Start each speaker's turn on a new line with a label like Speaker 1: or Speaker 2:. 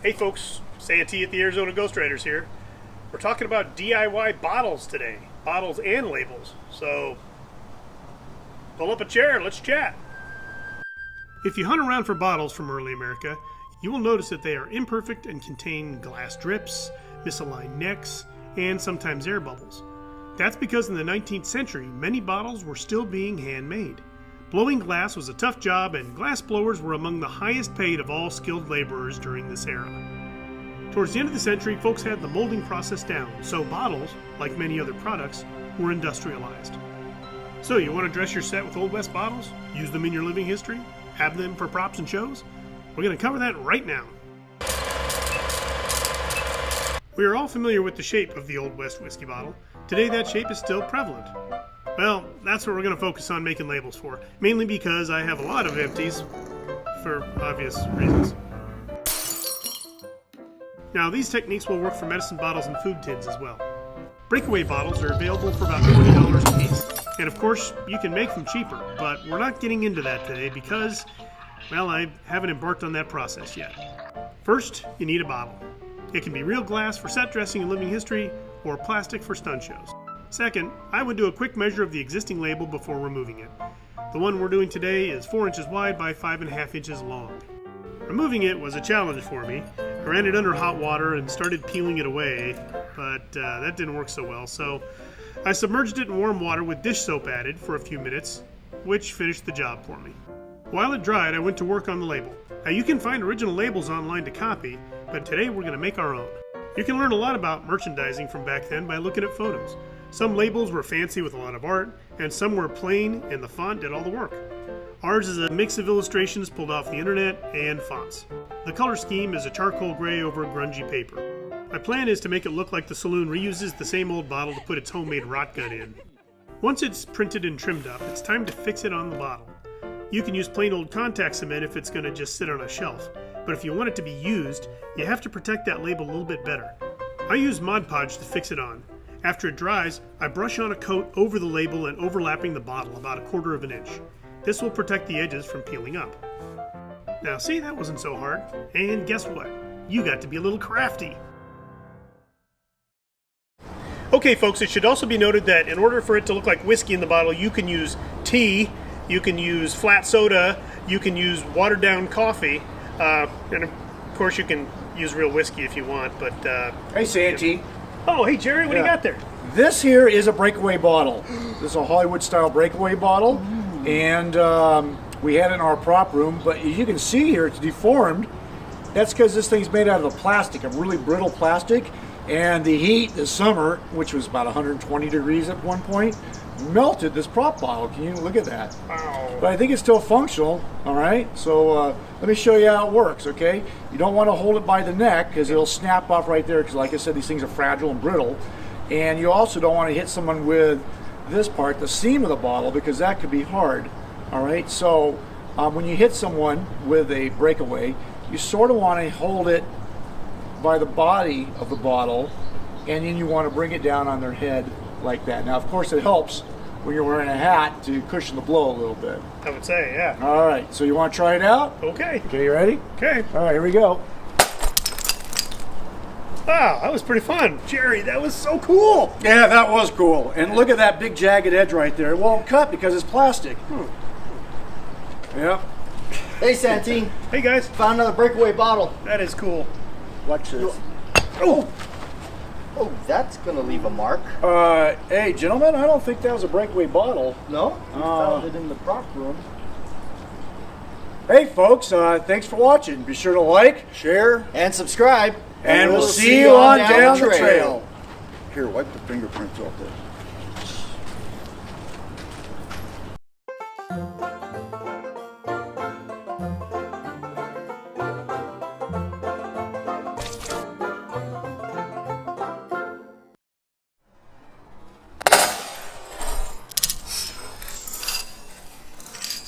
Speaker 1: Hey folks, Santee at the Arizona Ghostriders here. We're talking about DIY bottles today. Bottles and labels. So, pull up a chair and let's chat. If you hunt around for bottles from early America, you will notice that they are imperfect and contain glass drips, misaligned necks, and sometimes air bubbles. That's because in the 19th century, many bottles were still being handmade. Blowing glass was a tough job, and glass blowers were among the highest paid of all skilled laborers during this era. Towards the end of the century, folks had the molding process down, so bottles, like many other products, were industrialized. So you want to dress your set with Old West bottles? Use them in your living history? Have them for props and shows? We're going to cover that right now. We are all familiar with the shape of the Old West whiskey bottle. Today that shape is still prevalent. Well, that's what we're going to focus on making labels for, mainly because I have a lot of empties, for obvious reasons. Now, these techniques will work for medicine bottles and food tins as well. Breakaway bottles are available for about $20 a piece, and of course, you can make them cheaper, but we're not getting into that today because, well, I haven't embarked on that process yet. First, you need a bottle. It can be real glass for set dressing and living history, or plastic for stunt shows. Second, I would do a quick measure of the existing label before removing it. The one we're doing today is 4 inches wide by 5.5 inches long. Removing it was a challenge for me. I ran it under hot water and started peeling it away, but that didn't work so well, so I submerged it in warm water with dish soap added for a few minutes, which finished the job for me. While it dried, I went to work on the label. Now you can find original labels online to copy, but today we're going to make our own. You can learn a lot about merchandising from back then by looking at photos. Some labels were fancy with a lot of art, and some were plain and the font did all the work. Ours is a mix of illustrations pulled off the internet and fonts. The color scheme is a charcoal gray over grungy paper. My plan is to make it look like the saloon reuses the same old bottle to put its homemade rot gun in. Once it's printed and trimmed up, it's time to fix it on the bottle. You can use plain old contact cement if it's going to just sit on a shelf, but if you want it to be used, you have to protect that label a little bit better. I use Mod Podge to fix it on. After it dries, I brush on a coat over the label and overlapping the bottle about 1/4 of an inch. This will protect the edges from peeling up. Now see, that wasn't so hard. And guess what? You got to be a little crafty. Okay folks, it should also be noted that in order for it to look like whiskey in the bottle, you can use tea, you can use flat soda, you can use watered down coffee, and of course you can use real whiskey if you want, but...
Speaker 2: Hey Santee.
Speaker 1: Oh, hey Jerry, what do you got there?
Speaker 2: This here is a breakaway bottle. This is a Hollywood style breakaway bottle, and we had it in our prop room, but as you can see here, it's deformed. That's because this thing's made out of a plastic, a really brittle plastic, and the heat this summer, which was about 120 degrees at one point, melted this prop bottle. Can you look at that?
Speaker 1: Wow.
Speaker 2: But I think it's still functional, all right? So let me show you how it works, okay? You don't want to hold it by the neck because it'll snap off right there because, like I said, these things are fragile and brittle. And you also don't want to hit someone with this part, the seam of the bottle, because that could be hard, all right? So when you hit someone with a breakaway, you sort of want to hold it by the body of the bottle, and then you want to bring it down on their head like that. Now, of course, it helps when you're wearing a hat to cushion the blow a little bit.
Speaker 1: I would say, yeah.
Speaker 2: All right, so you want to try it out?
Speaker 1: Okay.
Speaker 2: Okay, you ready?
Speaker 1: Okay.
Speaker 2: All right, here we go.
Speaker 1: Wow, that was pretty fun. Jerry, that was so cool.
Speaker 2: Yeah, that was cool. And look at that big jagged edge right there. It won't cut because it's plastic. Yep.
Speaker 3: Hey Santee,
Speaker 1: Hey guys,
Speaker 3: found another breakaway bottle.
Speaker 1: that is cool.
Speaker 3: Watch this.
Speaker 1: Oh,
Speaker 3: Oh, that's gonna leave a mark.
Speaker 2: Hey, gentlemen, I don't think that was a breakaway bottle.
Speaker 3: No? We found it in the prop room.
Speaker 2: Hey, folks, thanks for watching. Be sure to like, share,
Speaker 3: And subscribe.
Speaker 2: and we'll see you on down the trail.
Speaker 4: Here, wipe the fingerprints off this.